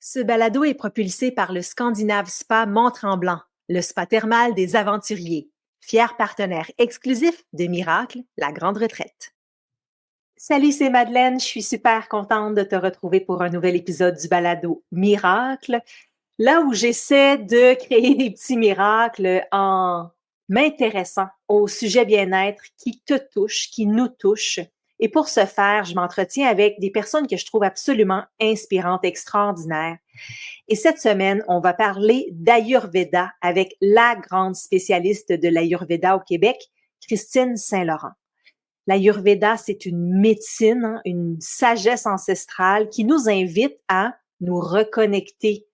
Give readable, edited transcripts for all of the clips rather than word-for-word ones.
Ce balado est propulsé par le Scandinave Spa Mont-Tremblant, le spa thermal des aventuriers, fier partenaire exclusif de Miracle, la grande retraite. Salut, c'est Madeleine. Je suis super contente de te retrouver pour un nouvel épisode du balado Miracle, là où j'essaie de créer des petits miracles en m'intéressant au sujet bien-être qui te touche, qui nous touche. Et pour ce faire, je m'entretiens avec des personnes que je trouve absolument inspirantes, extraordinaires. Et cette semaine, on va parler d'Ayurveda avec la grande spécialiste de l'Ayurveda au Québec, Christine Saint-Laurent. L'Ayurveda, c'est une médecine, une sagesse ancestrale qui nous invite à nous reconnecter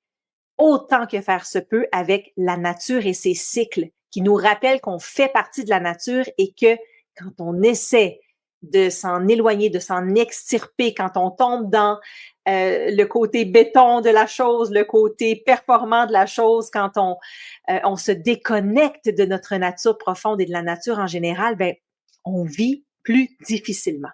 autant que faire se peut avec la nature et ses cycles, qui nous rappellent qu'on fait partie de la nature et que quand on essaie de s'en éloigner, de s'en extirper, quand on tombe dans le côté béton de la chose, le côté performant de la chose, quand on se déconnecte de notre nature profonde et de la nature en général, ben, on vit plus difficilement.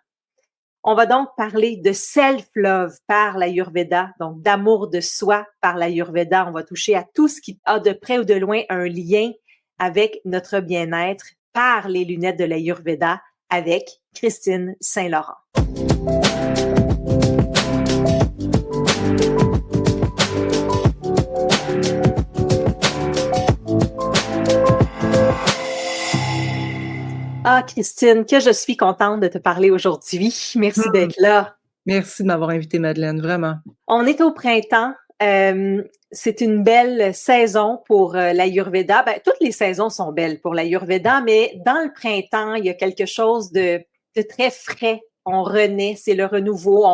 On va donc parler de self-love par l'Ayurveda, donc d'amour de soi par l'Ayurveda. On va toucher à tout ce qui a de près ou de loin un lien avec notre bien-être par les lunettes de l'Ayurveda avec Christine Saint-Laurent. Ah, Christine, que je suis contente de te parler aujourd'hui. Merci d'être là. Merci de m'avoir invitée, Madeleine, vraiment. On est au printemps. C'est une belle saison pour l'Ayurveda. Ben, toutes les saisons sont belles pour l'Ayurveda, mais dans le printemps, il y a quelque chose de très frais. On renaît, c'est le renouveau.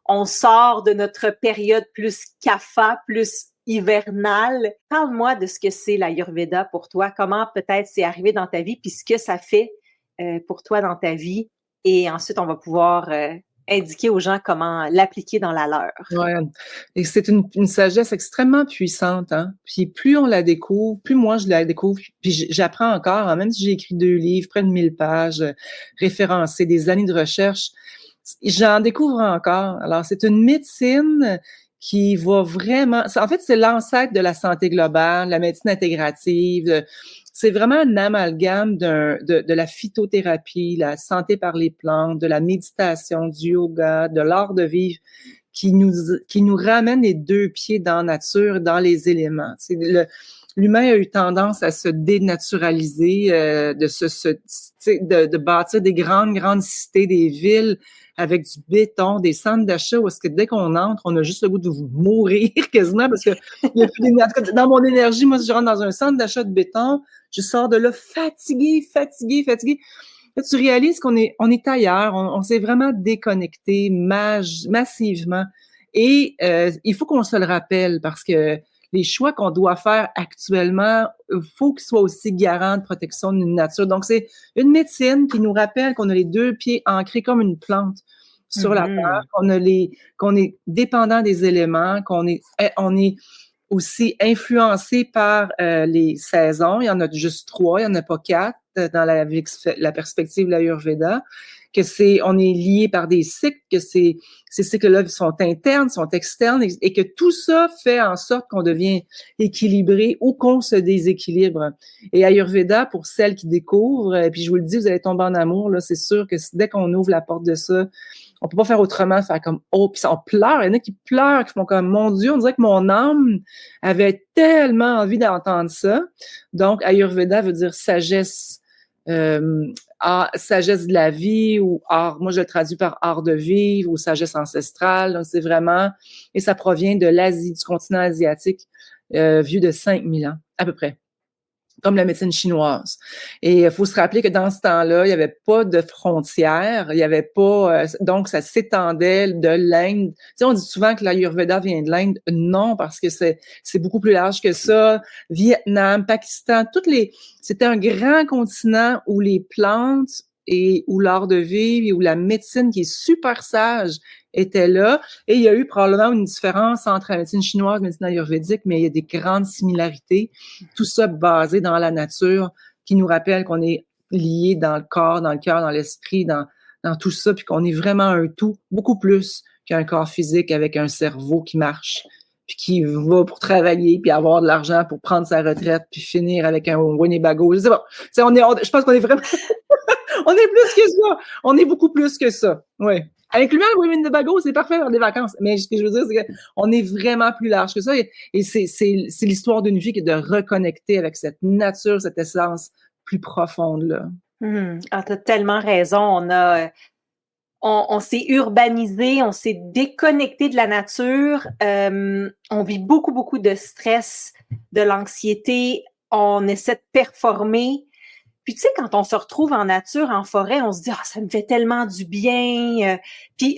On sort de notre période plus kapha, plus hivernale. Parle-moi de ce que c'est l'Ayurveda pour toi. Comment peut-être c'est arrivé dans ta vie, puis ce que ça fait pour toi dans ta vie. Et ensuite, on va pouvoir indiquer aux gens comment l'appliquer dans la leur. Ouais. Et c'est une sagesse extrêmement puissante, hein. Puis plus on la découvre, plus moi je la découvre, puis j'apprends encore, hein, même si j'ai écrit 2 livres, près de 1000 pages, référencé, des années de recherche, j'en découvre encore. Alors, c'est une médecine qui va vraiment... En fait, c'est l'ancêtre de la santé globale, la médecine intégrative. C'est vraiment un amalgame de la phytothérapie, la santé par les plantes, de la méditation, du yoga, de l'art de vivre qui nous ramène les 2 pieds dans la nature, dans les éléments. L'humain a eu tendance à se dénaturaliser, de bâtir des grandes cités, des villes avec du béton, des centres d'achat où est-ce que dès qu'on entre, on a juste le goût de mourir quasiment parce que il y a plus en tout cas, dans mon énergie, moi, si je rentre dans un centre d'achat de béton, je sors de là fatiguée. Là, tu réalises on est ailleurs, on s'est vraiment déconnecté massivement. Et il faut qu'on se le rappelle parce que les choix qu'on doit faire actuellement, faut qu'ils soient aussi garants de protection de notre nature. Donc, c'est une médecine qui nous rappelle qu'on a les 2 pieds ancrés comme une plante sur la terre, qu'on est dépendant des éléments, on est aussi influencé par les saisons. Il y en a juste 3, il n'y en a pas 4 dans la perspective de l'Ayurveda, on est lié par des cycles, que ces cycles-là sont internes, sont externes, et que tout ça fait en sorte qu'on devient équilibré ou qu'on se déséquilibre. Et Ayurveda, pour celles qui découvrent, puis je vous le dis, vous allez tomber en amour, là, c'est sûr que dès qu'on ouvre la porte de ça, on peut pas faire autrement, faire comme oh, puis on pleure. Il y en a qui pleurent, qui font comme mon Dieu, on dirait que mon âme avait tellement envie d'entendre ça. Donc Ayurveda veut dire sagesse, sagesse de la vie ou art. Moi je le traduis par art de vivre ou sagesse ancestrale. Donc c'est vraiment, et ça provient de l'Asie, du continent asiatique, vieux de 5000 ans à peu près, comme la médecine chinoise. Et il faut se rappeler que dans ce temps-là, il n'y avait pas de frontières, il n'y avait pas... donc, ça s'étendait de l'Inde. Tu sais, on dit souvent que l'Ayurveda vient de l'Inde. Non, parce que c'est beaucoup plus large que ça. Vietnam, Pakistan, c'était un grand continent où les plantes et où l'art de vivre et où la médecine qui est super sage était là. Et il y a eu probablement une différence entre la médecine chinoise et la médecine ayurvédique, mais il y a des grandes similarités. Tout ça basé dans la nature, qui nous rappelle qu'on est lié dans le corps, dans le cœur, dans l'esprit, dans tout ça, puis qu'on est vraiment un tout, beaucoup plus qu'un corps physique avec un cerveau qui marche, puis qui va pour travailler, puis avoir de l'argent pour prendre sa retraite, puis finir avec un Winnebago. Je sais pas. Je pense qu'on est vraiment... on est plus que ça. On est beaucoup plus que ça. Oui. Incluant le Winnebago, c'est parfait pour des vacances. Mais ce que je veux dire, c'est qu'on est vraiment plus large que ça. Et c'est l'histoire d'une vie qui est de reconnecter avec cette nature, cette essence plus profonde, là. Ah, t'as tellement raison. On s'est urbanisé, on s'est déconnecté de la nature. On vit beaucoup, beaucoup de stress, de l'anxiété. On essaie de performer. Puis tu sais, quand on se retrouve en nature, en forêt, on se dit « Ah, ça me fait tellement du bien! »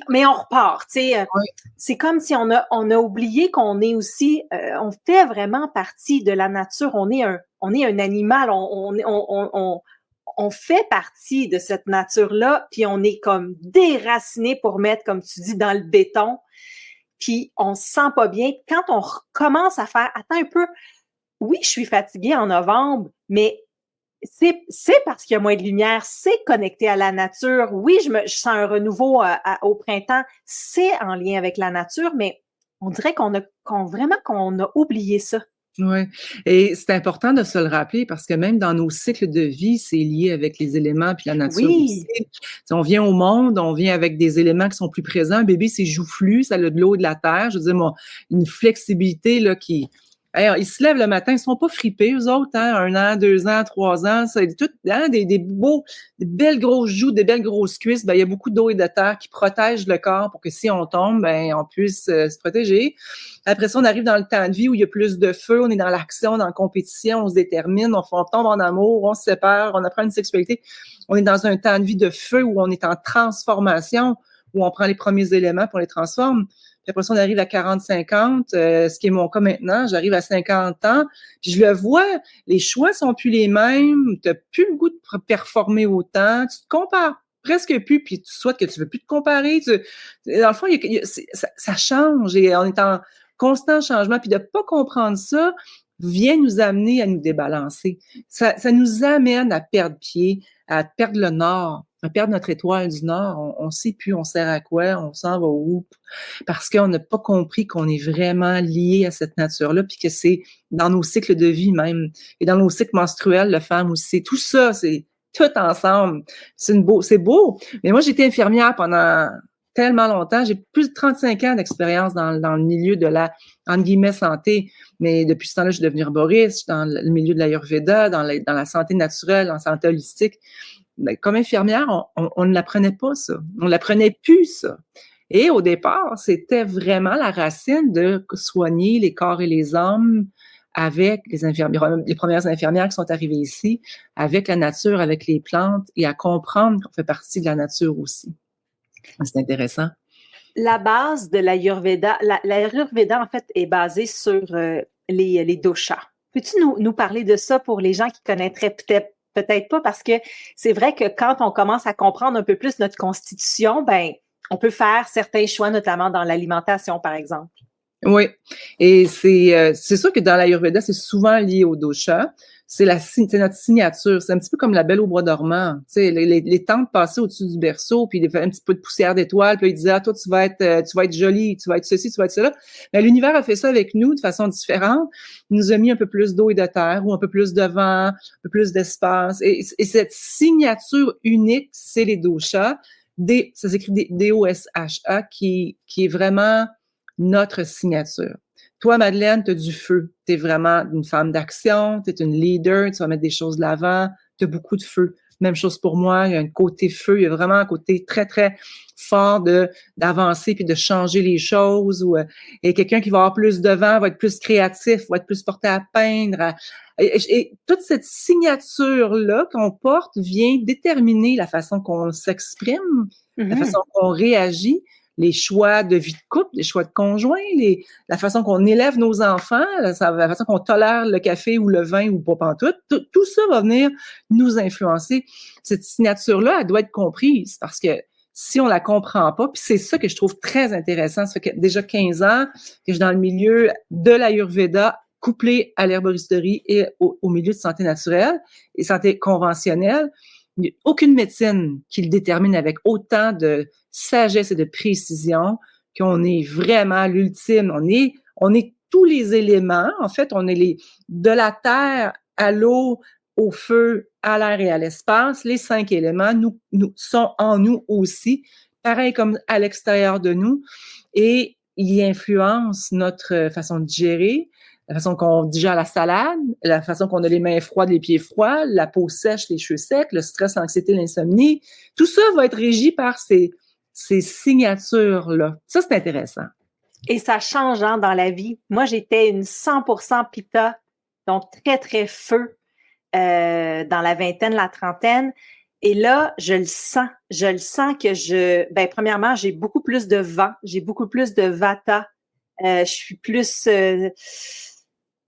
mais on repart, tu sais. Oui. C'est comme si on a oublié qu'on est aussi, on fait vraiment partie de la nature. On est un animal. On fait partie de cette nature-là, puis on est comme déraciné pour mettre, comme tu dis, dans le béton. Puis on se sent pas bien. Quand on commence à faire « Attends un peu, oui, je suis fatiguée en novembre, mais c'est parce qu'il y a moins de lumière, c'est connecté à la nature. Oui, je sens un renouveau au printemps, c'est en lien avec la nature, mais on dirait qu'on a oublié ça. Oui, et c'est important de se le rappeler parce que même dans nos cycles de vie, c'est lié avec les éléments puis la nature aussi. Oui. Si on vient au monde, on vient avec des éléments qui sont plus présents. Un bébé, c'est joufflu, ça a de l'eau et de la terre. Je veux dire, une flexibilité là qui... Alors, ils se lèvent le matin, ils sont pas fripés, eux autres, hein, 1 an, 2 ans, 3 ans, c'est tout, hein, des belles grosses joues, des belles grosses cuisses. Ben, il y a beaucoup d'eau et de terre qui protègent le corps pour que si on tombe, ben, on puisse se protéger. Après ça, on arrive dans le temps de vie où il y a plus de feu, on est dans l'action, dans la compétition, on se détermine, on tombe en amour, on se sépare, on apprend une sexualité. On est dans un temps de vie de feu où on est en transformation, où on prend les premiers éléments pour les transformer. Puis après ça, on arrive à 40-50, ce qui est mon cas maintenant. J'arrive à 50 ans, puis je le vois, les choix sont plus les mêmes, tu n'as plus le goût de performer autant, tu te compares presque plus, puis tu souhaites que tu veux plus te comparer. Dans le fond, ça change et on est en constant changement, puis de pas comprendre ça vient nous amener à nous débalancer. Ça nous amène à perdre pied, à perdre le nord, à perdre notre étoile du Nord. On sait plus on sert à quoi, on s'en va où, parce qu'on n'a pas compris qu'on est vraiment lié à cette nature-là, puis que c'est dans nos cycles de vie même, et dans nos cycles menstruels, le femme aussi. Tout ça, c'est tout ensemble. C'est beau. Mais moi, j'ai été infirmière pendant tellement longtemps. J'ai plus de 35 ans d'expérience dans le milieu de la, entre guillemets, santé. Mais depuis ce temps-là, je suis devenue herboriste, dans le milieu de l'Ayurveda, dans la santé naturelle, en santé holistique. Ben, comme infirmière, on ne l'apprenait pas, ça. On l'apprenait plus, ça. Et au départ, c'était vraiment la racine de soigner les corps et les âmes avec les infirmières, les premières infirmières qui sont arrivées ici, avec la nature, avec les plantes, et à comprendre qu'on fait partie de la nature aussi. C'est intéressant. La base de l'Ayurveda, l'Ayurveda, en fait, est basée sur les doshas. Peux-tu nous parler de ça pour les gens qui connaîtraient peut-être pas, parce que c'est vrai que quand on commence à comprendre un peu plus notre constitution, ben, on peut faire certains choix, notamment dans l'alimentation, par exemple. Oui, et c'est sûr que dans l'Ayurveda, c'est souvent lié au dosha. C'est notre signature. C'est un petit peu comme la Belle au bois dormant. Tu sais, les tantes passaient au-dessus du berceau, puis ils faisaient un petit peu de poussière d'étoiles, puis ils disaient, ah, toi, tu vas être jolie, tu vas être ceci, tu vas être cela. Mais l'univers a fait ça avec nous de façon différente. Il nous a mis un peu plus d'eau et de terre, ou un peu plus de vent, un peu plus d'espace. Et cette signature unique, c'est les doshas. Ça s'écrit D-O-S-H-A, qui est vraiment notre signature. Toi, Madeleine, tu as du feu. Tu es vraiment une femme d'action, tu es une leader, tu vas mettre des choses de l'avant, tu as beaucoup de feu. Même chose pour moi, il y a un côté feu, il y a vraiment un côté très, très fort d'avancer puis de changer les choses. Et quelqu'un qui va avoir plus de vent va être plus créatif, va être plus porté à peindre. Et toute cette signature-là qu'on porte vient déterminer la façon qu'on s'exprime, la façon qu'on réagit, les choix de vie de couple, les choix de conjoint, la façon qu'on élève nos enfants, la façon qu'on tolère le café ou le vin ou pas pantoute, tout ça va venir nous influencer. Cette signature-là, elle doit être comprise parce que si on la comprend pas, puis c'est ça que je trouve très intéressant, ça fait que déjà 15 ans que je suis dans le milieu de l'Ayurveda, couplé à l'herboristerie et au milieu de santé naturelle et santé conventionnelle. Il n'y a aucune médecine qui le détermine avec autant de sagesse et de précision qu'on est vraiment l'ultime. On est tous les éléments. En fait, on est de la terre à l'eau, au feu, à l'air et à l'espace. Les 5 éléments nous sont en nous aussi, pareil comme à l'extérieur de nous. Et ils influencent notre façon de digérer, la façon qu'on digère la salade, la façon qu'on a les mains froides, les pieds froids, la peau sèche, les cheveux secs, le stress, l'anxiété, l'insomnie. Tout ça va être régi par ces signatures-là. Ça, c'est intéressant. Et ça change dans la vie. Moi, j'étais une 100% Pitta, donc très, très feu dans la vingtaine, la trentaine. Et là, je le sens que premièrement, j'ai beaucoup plus de vent, j'ai beaucoup plus de vata, je suis plus...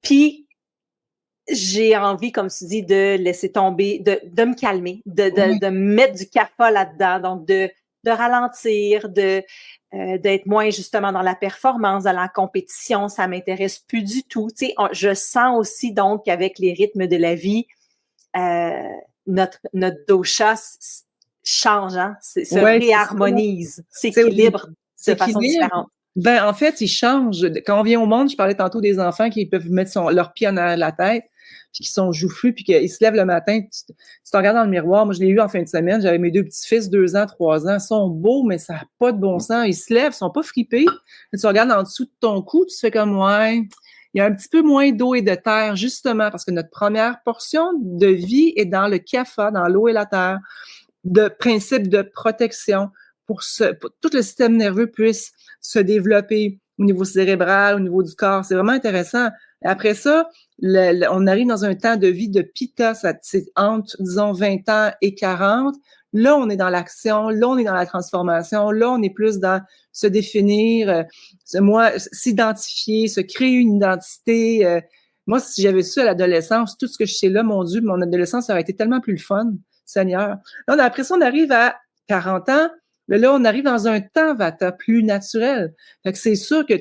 Puis, j'ai envie, comme tu dis, de laisser tomber, de me calmer, de mettre du kappa là-dedans, donc de ralentir, d'être moins justement dans la performance, dans la compétition, ça m'intéresse plus du tout. Tu sais, je sens aussi donc qu'avec les rythmes de la vie, notre dosha change, se réharmonise, s'équilibre de façon différente. Ben, en fait, il change. Quand on vient au monde, je parlais tantôt des enfants qui peuvent mettre leur pied en arrière de la tête, puis qui sont joufflus, puis qu'ils se lèvent le matin, tu te regardes dans le miroir. Moi, je l'ai eu en fin de semaine. J'avais mes 2 petits-fils, 2 ans, 3 ans. Ils sont beaux, mais ça n'a pas de bon sens. Ils se lèvent, ils sont pas fripés. Et tu regardes en dessous de ton cou, tu fais comme, ouais, il y a un petit peu moins d'eau et de terre, justement, parce que notre première portion de vie est dans le kapha, dans l'eau et la terre, de principe de protection pour tout le système nerveux puisse se développer au niveau cérébral, au niveau du corps. C'est vraiment intéressant. Et après ça, on arrive dans un temps de vie de Pitta, c'est entre, disons, 20 ans et 40. Là, on est dans l'action. Là, on est dans la transformation. Là, on est plus dans se définir, s'identifier, se créer une identité. Moi, si j'avais su à l'adolescence, tout ce que je sais là, mon Dieu, mon adolescence aurait été tellement plus le fun, Seigneur. Là, après ça, on arrive à 40 ans. Mais là, on arrive dans un temps vata plus naturel. Fait que c'est sûr que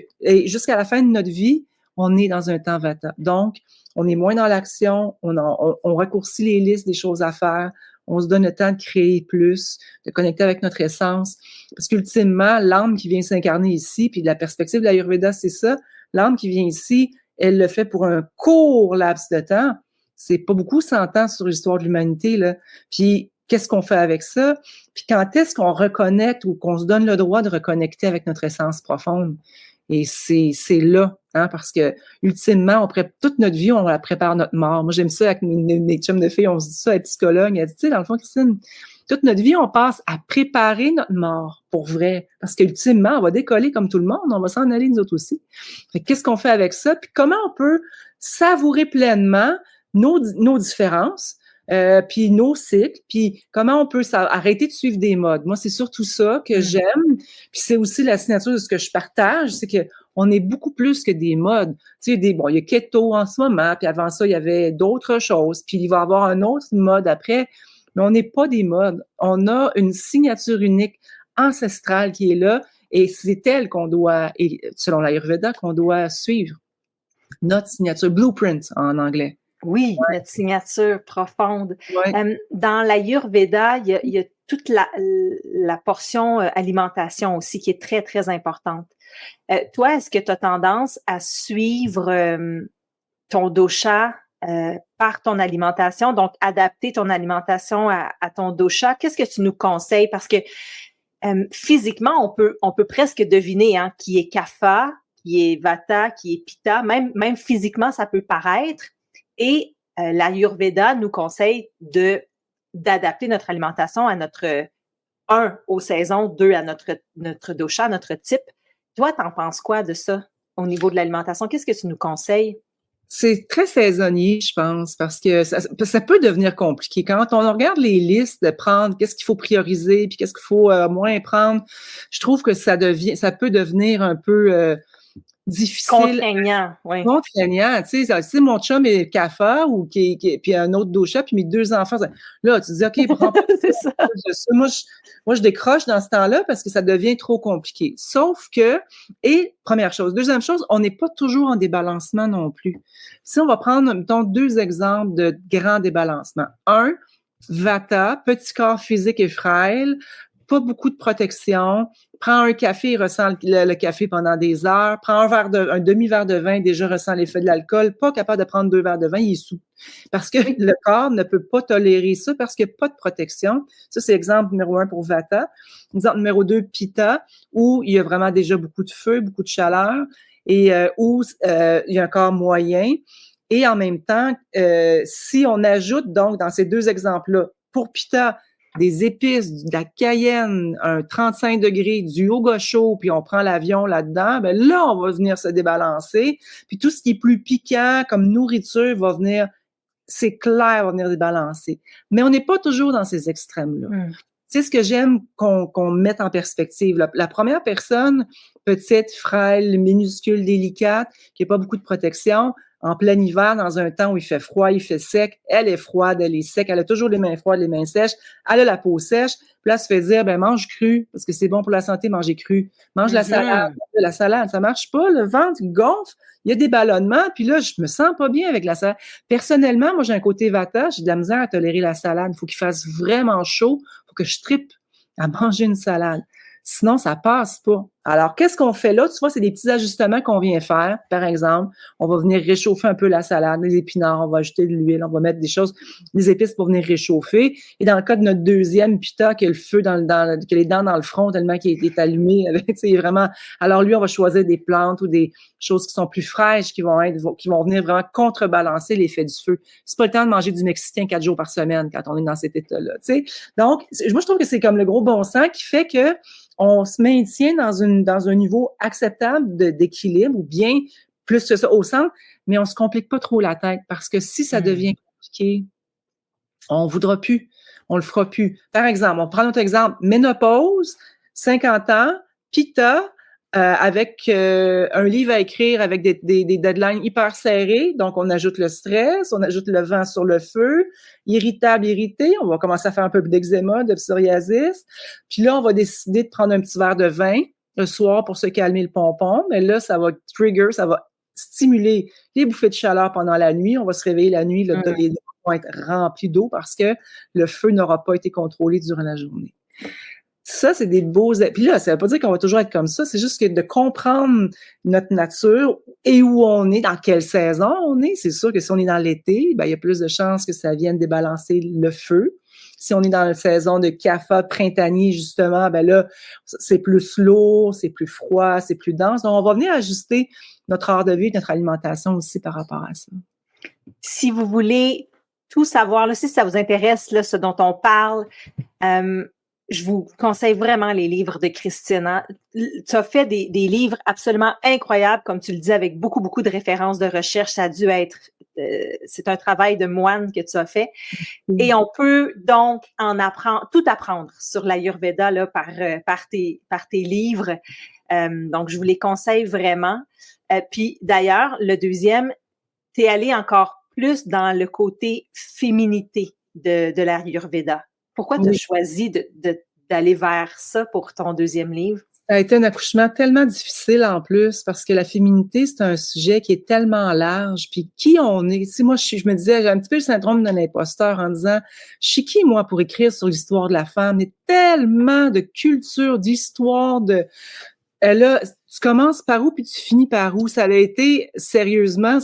jusqu'à la fin de notre vie, on est dans un temps vata. Donc, on est moins dans l'action, on raccourcit les listes des choses à faire, on se donne le temps de créer plus, de connecter avec notre essence. Parce qu'ultimement, l'âme qui vient s'incarner ici, puis de la perspective de l'Ayurveda, c'est ça, l'âme qui vient ici, elle le fait pour un court laps de temps. C'est pas beaucoup 100 ans sur l'histoire de l'humanité, là. Puis, qu'est-ce qu'on fait avec ça? Puis quand est-ce qu'on reconnecte ou qu'on se donne le droit de reconnecter avec notre essence profonde? Et c'est là, hein, parce que ultimement, toute notre vie, on la prépare notre mort. Moi, j'aime ça avec mes chums de filles, on se dit ça, être psychologue. Elle dit, tu sais, dans le fond, Christine, toute notre vie, on passe à préparer notre mort, pour vrai. Parce qu'ultimement, on va décoller comme tout le monde, on va s'en aller nous autres aussi. Fait qu'est-ce qu'on fait avec ça? Puis comment on peut savourer pleinement nos différences, puis nos cycles, puis comment on peut arrêter de suivre des modes. Moi, c'est surtout ça que j'aime, puis c'est aussi la signature de ce que je partage, c'est que on est beaucoup plus que des modes. Tu sais, il y a keto en ce moment, puis avant ça, il y avait d'autres choses, puis il va y avoir un autre mode après, mais on n'est pas des modes. On a une signature unique ancestrale qui est là, et c'est elle qu'on doit, selon l'Ayurveda, qu'on doit suivre. Notre signature, blueprint en anglais. Oui, ouais. Notre signature profonde. Ouais. Dans l'Ayurveda, il y a toute la portion alimentation aussi qui est très, très importante. Toi, est-ce que tu as tendance à suivre ton dosha par ton alimentation, donc adapter ton alimentation à ton dosha? Qu'est-ce que tu nous conseilles? Parce que physiquement, on peut presque deviner qui est kapha, qui est vata, qui est pitta. Même physiquement, ça peut paraître. Et l'Ayurveda nous conseille d'adapter notre alimentation à notre 1 aux saisons, 2 à notre dosha, notre type. Toi, t'en penses quoi de ça au niveau de l'alimentation? Qu'est-ce que tu nous conseilles? C'est très saisonnier, je pense, parce que ça peut devenir compliqué. Quand on regarde les listes de prendre qu'est-ce qu'il faut prioriser, puis qu'est-ce qu'il faut moins prendre, je trouve que ça peut devenir un peu difficile. Contraignant, oui. Contraignant, tu sais, mon chum est kapha ou puis un autre dosha, puis mes 2 enfants, là, tu te dis, OK, prends pas c'est ça. Moi, je décroche dans ce temps-là parce que ça devient trop compliqué. Sauf que, et première chose. Deuxième chose, on n'est pas toujours en débalancement non plus. Si on va prendre, mettons, 2 exemples de grands débalancements. 1, vata, petit corps physique et frêle, pas beaucoup de protection, prend un café, il ressent le café pendant des heures, prend un demi-verre de vin, déjà ressent l'effet de l'alcool, pas capable de prendre 2 verres de vin, il est sous. Parce que le corps ne peut pas tolérer ça parce qu'il n'y a pas de protection. Ça, c'est exemple numéro 1 pour Vata. Exemple numéro 2, Pitta, où il y a vraiment déjà beaucoup de feu, beaucoup de chaleur, et où il y a un corps moyen. Et en même temps, si on ajoute donc dans ces 2 exemples-là, pour Pitta, des épices, de la cayenne, un 35 degrés, du yoga chaud, puis on prend l'avion là-dedans, ben là, on va venir se débalancer. Puis tout ce qui est plus piquant comme nourriture va venir, c'est clair, va venir débalancer. Mais on n'est pas toujours dans ces extrêmes-là. C'est ce que j'aime qu'on mette en perspective. La première personne, petite, frêle, minuscule, délicate, qui n'a pas beaucoup de protection, en plein hiver, dans un temps où il fait froid, il fait sec, elle est froide, elle est sec, elle a toujours les mains froides, les mains sèches, elle a la peau sèche, puis là, elle se fait dire, ben mange cru, parce que c'est bon pour la santé, manger cru. Mange la salade, ça marche pas, le ventre gonfle, il y a des ballonnements, puis là, je me sens pas bien avec la salade. Personnellement, moi, j'ai un côté Vata, j'ai de la misère à tolérer la salade, il faut qu'il fasse vraiment chaud, il faut que je trippe à manger une salade. Sinon, ça passe pas. Alors, qu'est-ce qu'on fait là? Tu vois, c'est des petits ajustements qu'on vient faire. Par exemple, on va venir réchauffer un peu la salade, les épinards, on va ajouter de l'huile, on va mettre des épices pour venir réchauffer. Et dans le cas de notre deuxième Pitta, qui a le feu qui a les dents dans le front tellement qu'il est allumé, vraiment. Alors lui, on va choisir des plantes ou des choses qui sont plus fraîches, qui vont venir vraiment contrebalancer l'effet du feu. C'est pas le temps de manger du Mexicain 4 jours par semaine quand on est dans cet état-là, tu sais. Donc, moi, je trouve que c'est comme le gros bon sens qui fait que on se maintient dans un niveau acceptable d'équilibre ou bien plus que ça au centre, mais on se complique pas trop la tête parce que si ça devient compliqué, on voudra plus, on le fera plus. Par exemple, on prend notre exemple, ménopause, 50 ans, Pitta, avec un livre à écrire avec des deadlines hyper serrés. Donc, on ajoute le stress, on ajoute le vent sur le feu, irritable, irrité. On va commencer à faire un peu d'eczéma, de psoriasis. Puis là, on va décider de prendre un petit verre de vin le soir pour se calmer le pompon. Mais là, ça va trigger, ça va stimuler les bouffées de chaleur pendant la nuit. On va se réveiller la nuit, les dents vont être remplis d'eau parce que le feu n'aura pas été contrôlé durant la journée. Ça, c'est des beaux... Puis là, ça veut pas dire qu'on va toujours être comme ça, c'est juste que de comprendre notre nature et où on est, dans quelle saison on est. C'est sûr que si on est dans l'été, ben il y a plus de chances que ça vienne débalancer le feu. Si on est dans la saison de Kapha printanier, justement, ben là, c'est plus lourd, c'est plus froid, c'est plus dense. Donc, on va venir ajuster notre art de vie, notre alimentation aussi par rapport à ça. Si vous voulez tout savoir, là, si ça vous intéresse, là, ce dont on parle, je vous conseille vraiment les livres de Christina. Tu as fait des livres absolument incroyables, comme tu le dis, avec beaucoup, beaucoup de références de recherche. Ça a dû être... c'est un travail de moine que tu as fait. Et on peut donc tout apprendre sur l'Ayurveda là, par tes livres. Donc, je vous les conseille vraiment. Puis d'ailleurs, le deuxième, tu es allé encore plus dans le côté féminité de l'Ayurveda. Pourquoi tu as choisi d'aller vers ça pour ton deuxième livre? Ça a été un accouchement tellement difficile en plus parce que la féminité, c'est un sujet qui est tellement large. Puis qui on est? Tu sais, moi, je me disais, j'ai un petit peu le syndrome de l'imposteur en disant, je suis qui, moi, pour écrire sur l'histoire de la femme? Il y a tellement de culture, d'histoire, là, tu commences par où puis tu finis par où? Ça a été, sérieusement,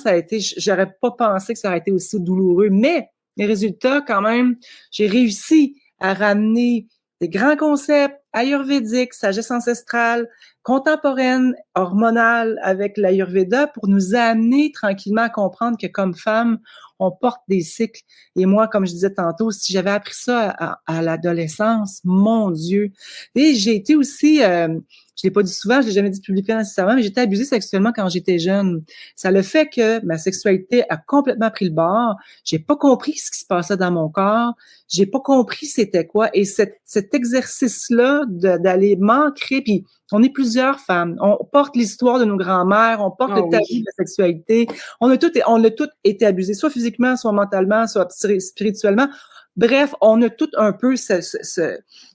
j'aurais pas pensé que ça aurait été aussi douloureux, mais les résultats, quand même, j'ai réussi à ramener des grands concepts ayurvédiques, sagesse ancestrale, contemporaine, hormonale avec l'Ayurveda pour nous amener tranquillement à comprendre que comme femme, on porte des cycles. Et moi, comme je disais tantôt, si j'avais appris ça à l'adolescence, mon Dieu. Et j'ai été aussi... je l'ai pas dit souvent, je l'ai jamais dit publiquement nécessairement, mais j'étais abusée sexuellement quand j'étais jeune. Ça le fait que ma sexualité a complètement pris le bord. J'ai pas compris ce qui se passait dans mon corps. J'ai pas compris c'était quoi. Et cet exercice-là d'aller m'ancrer, puis on est plusieurs femmes. On porte l'histoire de nos grands-mères, on porte le tabou de la sexualité. On a toutes été abusées, soit physiquement, soit mentalement, soit spirituellement. Bref, on a tout un peu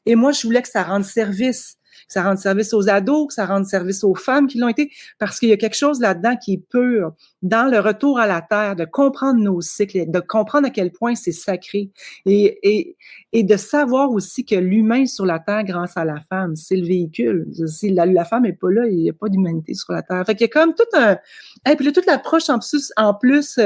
et moi, je voulais que ça rende service. que ça rende service aux ados, que ça rende service aux femmes qui l'ont été, parce qu'il y a quelque chose là-dedans qui est pur, dans le retour à la terre, de comprendre nos cycles, de comprendre à quel point c'est sacré, et de savoir aussi que l'humain sur la terre, grâce à la femme, c'est le véhicule. Si la femme est pas là, il n'y a pas d'humanité sur la terre. Fait qu'il y a comme tout un... Et puis là, toute l'approche en plus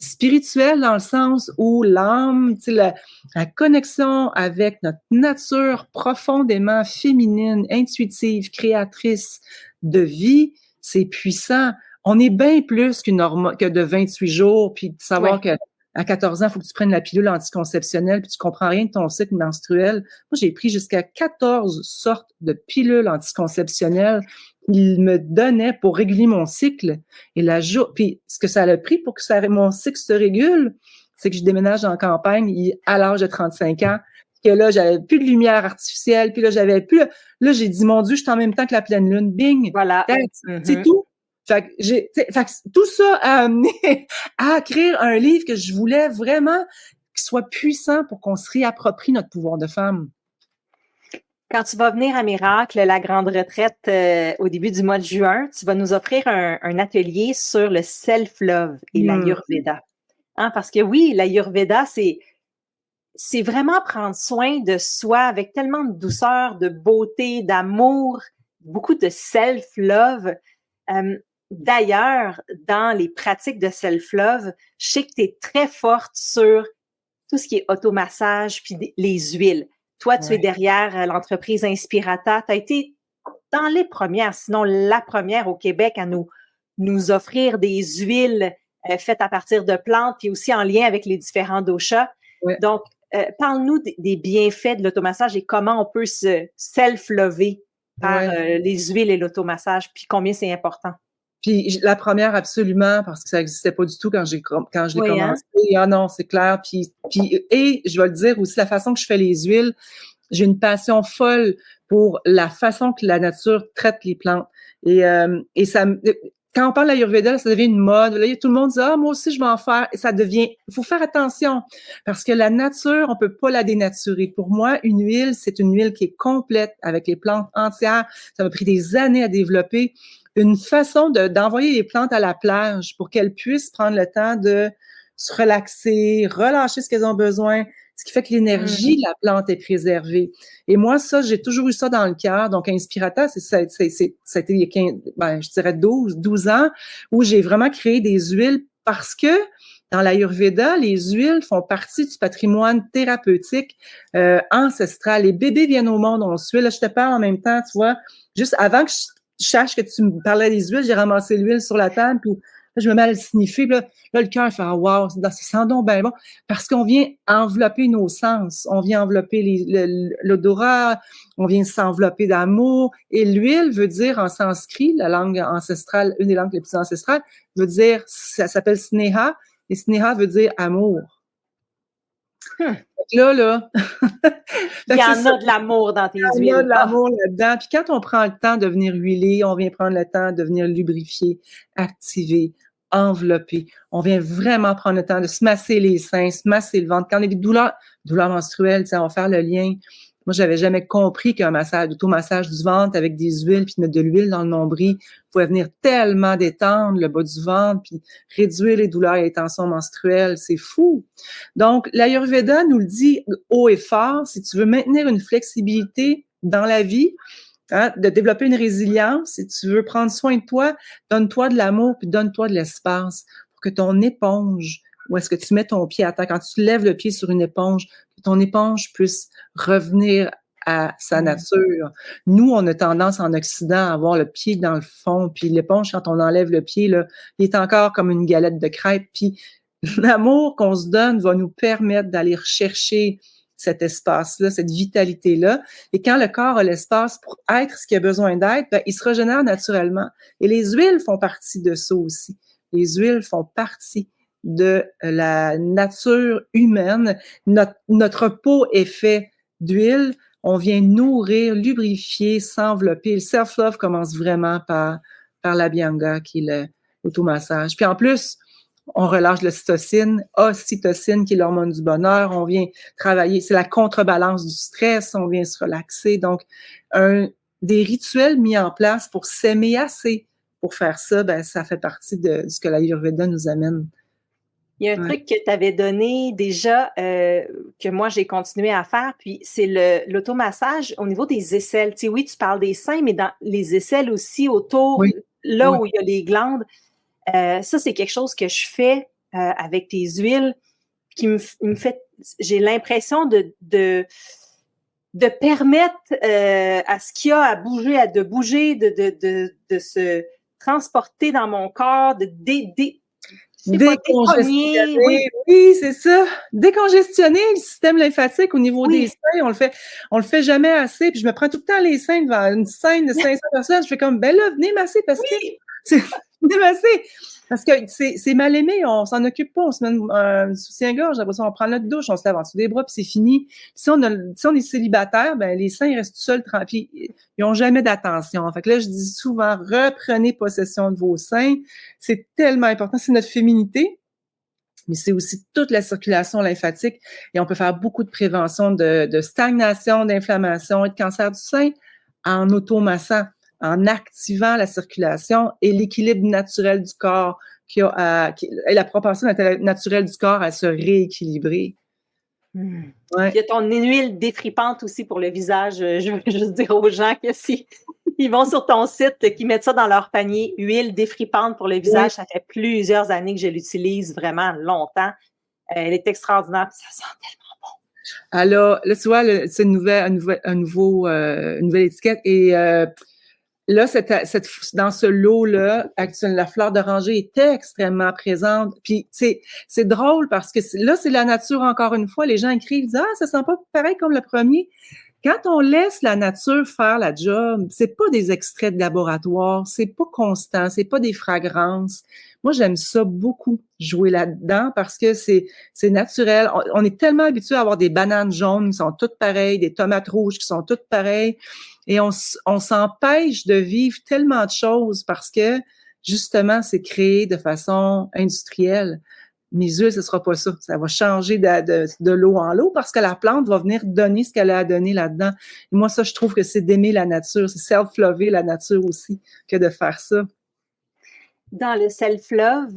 spirituelle, dans le sens où l'âme, tu sais, la connexion avec notre nature profondément féminine, intuitive, créatrice de vie, c'est puissant. On est bien plus que de 28 jours, puis de savoir que à 14 ans, il faut que tu prennes la pilule anticonceptionnelle, puis tu comprends rien de ton cycle menstruel. Moi, j'ai pris jusqu'à 14 sortes de pilules anticonceptionnelles qu'il me donnait pour réguler mon cycle. Et puis ce que ça a pris pour que mon cycle se régule, c'est que je déménage en campagne à l'âge de 35 ans, que là, j'avais plus de lumière artificielle, puis là, j'avais plus... Là, j'ai dit, mon Dieu, je suis en même temps que la pleine lune. Bing! Voilà. C'est tout. Fait que tout ça a amené à écrire un livre que je voulais vraiment qu'il soit puissant pour qu'on se réapproprie notre pouvoir de femme. Quand tu vas venir à Miracle, la grande retraite, au début du mois de juin, tu vas nous offrir un atelier sur le self-love et l'Ayurveda. Hein, parce que oui, l'Ayurveda, c'est vraiment prendre soin de soi avec tellement de douceur, de beauté, d'amour, beaucoup de self-love. D'ailleurs, dans les pratiques de self-love, je sais que tu es très forte sur tout ce qui est automassage puis les huiles. Toi, tu es derrière l'entreprise Inspirata. Tu as été dans les premières, sinon la première au Québec à nous offrir des huiles faites à partir de plantes puis aussi en lien avec les différents doshas. Ouais. Donc, parle-nous des bienfaits de l'automassage et comment on peut se self-lover par les huiles et l'automassage, puis combien c'est important. Puis la première, absolument, parce que ça n'existait pas du tout quand je l'ai commencé. Hein? Ah non, c'est clair. Et je vais le dire aussi, la façon que je fais les huiles, j'ai une passion folle pour la façon que la nature traite les plantes. Et ça, quand on parle d'Ayurveda, ça devient une mode. Là, tout le monde dit « Ah, moi aussi, je vais en faire. » Et ça devient... Il faut faire attention, parce que la nature, on peut pas la dénaturer. Pour moi, une huile, c'est une huile qui est complète, avec les plantes entières. Ça m'a pris des années à développer. Une façon d'envoyer les plantes à la plage pour qu'elles puissent prendre le temps de se relaxer, relâcher ce qu'elles ont besoin, ce qui fait que l'énergie de la plante est préservée. Et moi, ça, j'ai toujours eu ça dans le cœur. Donc, Inspirata, ça a été il y a 15, je dirais 12 ans, où j'ai vraiment créé des huiles parce que dans l'Ayurveda, les huiles font partie du patrimoine thérapeutique ancestral. Les bébés viennent au monde, on suit. Là, je te parle en même temps, tu vois, juste avant que je sache que tu me parlais des huiles, j'ai ramassé l'huile sur la table, puis là, je me mets à le sniffer, puis là le cœur fait « Wow, ça sent donc bien bon », parce qu'on vient envelopper nos sens, on vient envelopper l'odorat, on vient s'envelopper d'amour, et l'huile veut dire en sanskrit, la langue ancestrale, une des langues les plus ancestrales, veut dire, ça s'appelle sneha, et sneha veut dire amour. Là. Il y en a de l'amour dans tes huiles. Il y a de l'amour là-dedans. Puis quand on prend le temps de venir huiler, on vient prendre le temps de venir lubrifier, activer, envelopper. On vient vraiment prendre le temps de se masser les seins, se masser le ventre. Quand on a des douleurs menstruelles, on va faire le lien. Moi, j'avais jamais compris qu'un automassage du ventre avec des huiles puis de mettre de l'huile dans le nombril pouvait venir tellement détendre le bas du ventre puis réduire les douleurs et les tensions menstruelles. C'est fou. Donc, l'Ayurveda nous le dit haut et fort. Si tu veux maintenir une flexibilité dans la vie, hein, de développer une résilience, si tu veux prendre soin de toi, donne-toi de l'amour puis donne-toi de l'espace pour que ton éponge, où est-ce que tu mets ton pied à terre, quand tu lèves le pied sur une éponge, que ton éponge puisse revenir à sa nature. Nous, on a tendance en Occident à avoir le pied dans le fond, puis l'éponge, quand on enlève le pied, là, il est encore comme une galette de crêpes, puis l'amour qu'on se donne va nous permettre d'aller rechercher cet espace-là, cette vitalité-là. Et quand le corps a l'espace pour être ce qu'il a besoin d'être, il se régénère naturellement. Et les huiles font partie de ça aussi. Les huiles font partie de la nature humaine. Notre peau est fait d'huile. On vient nourrir, lubrifier, s'envelopper. Le self-love commence vraiment par l'abhyanga, qui est l'automassage. Puis en plus, on relâche l'ocytocine, ocytocine qui est l'hormone du bonheur, on vient travailler, c'est la contrebalance du stress, on vient se relaxer. Donc, des rituels mis en place pour s'aimer assez. Pour faire ça, ben, ça fait partie de ce que l'Ayurveda nous amène. Il y a un truc que tu avais donné déjà, que moi j'ai continué à faire, puis c'est l'automassage au niveau des aisselles. Tu sais, oui, tu parles des seins, mais dans les aisselles aussi, autour, là où il y a les glandes. Ça, c'est quelque chose que je fais avec tes huiles qui me fait, j'ai l'impression de permettre à ce qu'il y a à bouger, de se transporter dans mon corps, décongestionner, oui, c'est ça. Décongestionner le système lymphatique au niveau des seins, on le fait jamais assez. Puis je me prends tout le temps les seins devant une scène de 500 personnes. Je fais comme, ben là, venez masser parce que venez masser. Parce que c'est mal aimé, on s'en occupe pas, on se met un soutien-gorge, après ça, on prend notre douche, on se lave en dessous des bras, puis c'est fini. Puis si on est célibataire, ben les seins ils restent tout seuls, puis ils ont jamais d'attention. Fait que là, je dis souvent, reprenez possession de vos seins. C'est tellement important, c'est notre féminité, mais c'est aussi toute la circulation lymphatique. Et on peut faire beaucoup de prévention de stagnation, d'inflammation et de cancer du sein en automassant, en activant la circulation et l'équilibre naturel du corps et la propension naturelle du corps à se rééquilibrer. Ouais. Il y a ton huile défripante aussi pour le visage. Je veux juste dire aux gens que si ils vont sur ton site, qu'ils mettent ça dans leur panier, huile défripante pour le visage, ça fait plusieurs années que je l'utilise, vraiment longtemps. Elle est extraordinaire, ça sent tellement bon. Alors, là, tu vois, c'est une nouvelle étiquette et là, dans ce lot-là, la fleur d'oranger est extrêmement présente. Puis, c'est drôle parce que là, c'est la nature encore une fois. Les gens écrivent, disent, ça sent pas pareil comme le premier. Quand on laisse la nature faire la job, c'est pas des extraits de laboratoire, c'est pas constant, c'est pas des fragrances. Moi, j'aime ça beaucoup, jouer là-dedans, parce que c'est naturel. On est tellement habitué à avoir des bananes jaunes qui sont toutes pareilles, des tomates rouges qui sont toutes pareilles, et on s'empêche de vivre tellement de choses parce que, justement, c'est créé de façon industrielle. Mes huiles, ce sera pas ça. Ça va changer de l'eau en l'eau parce que la plante va venir donner ce qu'elle a à donner là-dedans. Et moi, ça, je trouve que c'est d'aimer la nature. C'est self-lover la nature aussi que de faire ça. Dans le self-love,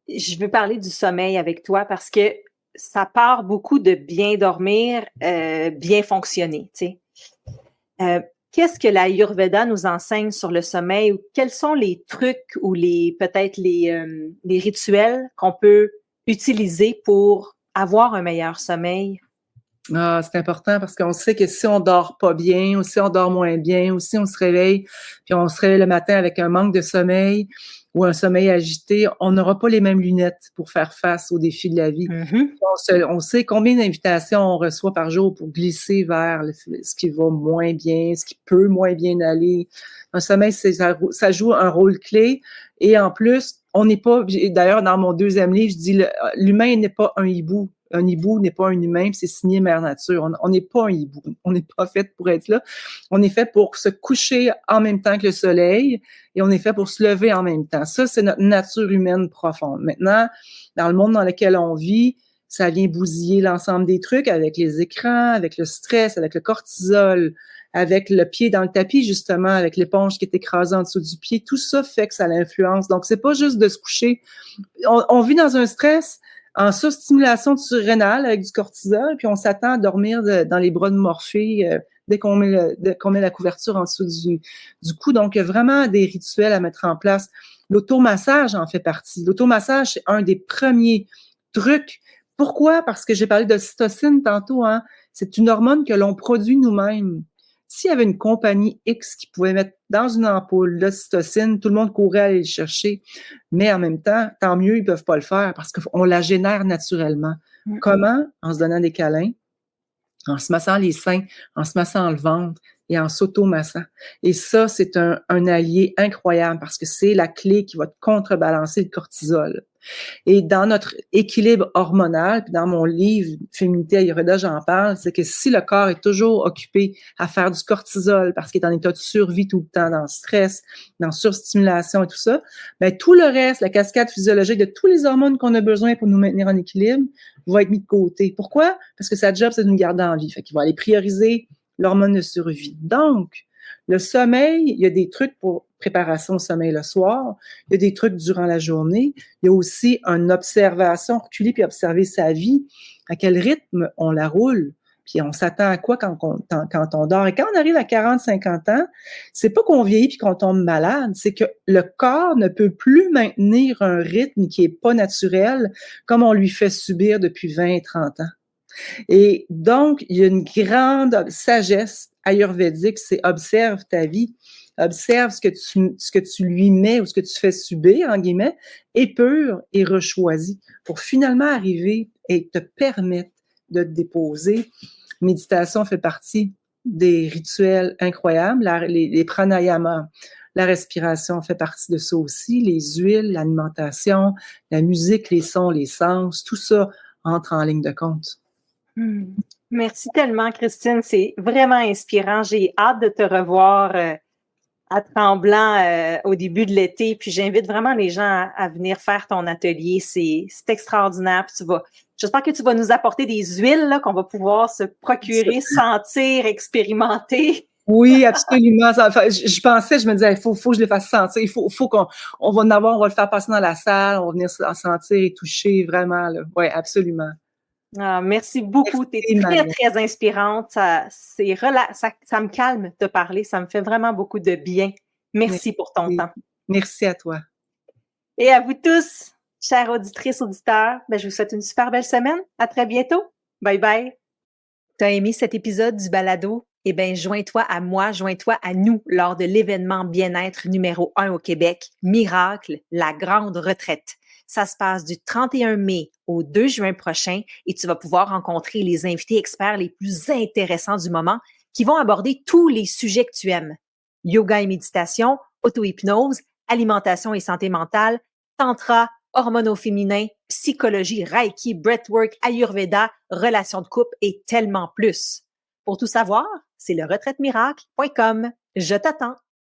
je veux parler du sommeil avec toi parce que ça part beaucoup de bien dormir, bien fonctionner, tu sais. Qu'est-ce que l'Ayurveda nous enseigne sur le sommeil ou quels sont les trucs ou peut-être les rituels qu'on peut utiliser pour avoir un meilleur sommeil? Ah, c'est important parce qu'on sait que si on dort pas bien, ou si on dort moins bien, ou si on se réveille, puis on se réveille le matin avec un manque de sommeil ou un sommeil agité, on n'aura pas les mêmes lunettes pour faire face aux défis de la vie. On sait combien d'invitations on reçoit par jour pour glisser vers ce qui va moins bien, ce qui peut moins bien aller. Un sommeil, ça joue un rôle clé. Et en plus, on n'est pas, d'ailleurs, dans mon deuxième livre, je dis l'humain n'est pas un hibou. Un hibou n'est pas un humain, c'est signé Mère Nature. On n'est pas un hibou. On n'est pas fait pour être là. On est fait pour se coucher en même temps que le soleil et on est fait pour se lever en même temps. Ça, c'est notre nature humaine profonde. Maintenant, dans le monde dans lequel on vit, ça vient bousiller l'ensemble des trucs avec les écrans, avec le stress, avec le cortisol, avec le pied dans le tapis, justement, avec l'éponge qui est écrasée en dessous du pied. Tout ça fait que ça l'influence. Donc, c'est pas juste de se coucher. On vit dans un stress en surstimulation surrénale avec du cortisol, puis on s'attend à dormir dans les bras de Morphée dès qu'on met la couverture en dessous du cou. Donc, il y a vraiment des rituels à mettre en place. L'automassage en fait partie. L'automassage, c'est un des premiers trucs. Pourquoi? Parce que j'ai parlé de cytocine tantôt, hein. C'est une hormone que l'on produit nous-mêmes. S'il y avait une compagnie X qui pouvait mettre dans une ampoule l'ocytocine, tout le monde courait aller le chercher. Mais en même temps, tant mieux, ils peuvent pas le faire parce qu'on la génère naturellement. Comment? En se donnant des câlins, en se massant les seins, en se massant le ventre. et en s'automassant. Et ça, c'est un allié incroyable parce que c'est la clé qui va contrebalancer le cortisol. Et dans notre équilibre hormonal, puis dans mon livre Féminité Ayurveda, j'en parle, c'est que si le corps est toujours occupé à faire du cortisol parce qu'il est en état de survie tout le temps, dans le stress, dans surstimulation et tout ça, ben tout le reste, la cascade physiologique de tous les hormones qu'on a besoin pour nous maintenir en équilibre, va être mis de côté. Pourquoi? Parce que sa job, c'est de nous garder en vie. Fait qu'il va aller prioriser l'hormone de survie. Donc, le sommeil, il y a des trucs pour préparation au sommeil le soir, il y a des trucs durant la journée, il y a aussi une observation, reculer puis observer sa vie, à quel rythme on la roule, puis on s'attend à quoi quand on dort. Et quand on arrive à 40, 50 ans, c'est pas qu'on vieillit puis qu'on tombe malade, c'est que le corps ne peut plus maintenir un rythme qui est pas naturel comme on lui fait subir depuis 20, 30 ans. Et donc, il y a une grande sagesse ayurvédique, c'est observe ta vie, observe ce que tu lui mets ou ce que tu fais subir, en guillemets, épure et rechoisis pour finalement arriver et te permettre de te déposer. Méditation fait partie des rituels incroyables, les pranayamas. La respiration fait partie de ça aussi, les huiles, l'alimentation, la musique, les sons, les sens, tout ça entre en ligne de compte. Merci tellement, Christine. C'est vraiment inspirant. J'ai hâte de te revoir à Tremblant au début de l'été. Puis j'invite vraiment les gens à venir faire ton atelier. C'est extraordinaire. Puis j'espère que tu vas nous apporter des huiles là, qu'on va pouvoir se procurer, sentir, expérimenter. Oui, absolument. Enfin, je pensais, je me disais, il faut que je les fasse sentir. Il faut qu'on va en avoir, on va le faire passer dans la salle, on va venir en sentir et toucher vraiment. Oui, absolument. Ah, merci beaucoup. Tu es très, très inspirante. Ça me calme de parler. Ça me fait vraiment beaucoup de bien. Merci pour ton temps. Merci à toi. Et à vous tous, chères auditrices, auditeurs, je vous souhaite une super belle semaine. À très bientôt. Bye bye. T'as aimé cet épisode du balado? Joins-toi à moi, joins-toi à nous lors de l'événement bien-être numéro 1 au Québec, Miracle, la grande retraite. Ça se passe du 31 mai au 2 juin prochain et tu vas pouvoir rencontrer les invités experts les plus intéressants du moment qui vont aborder tous les sujets que tu aimes. Yoga et méditation, auto-hypnose, alimentation et santé mentale, tantra, hormones au féminin, psychologie, reiki, breathwork, ayurveda, relations de couple et tellement plus. Pour tout savoir, c'est le retraite-miracle.com. Je t'attends!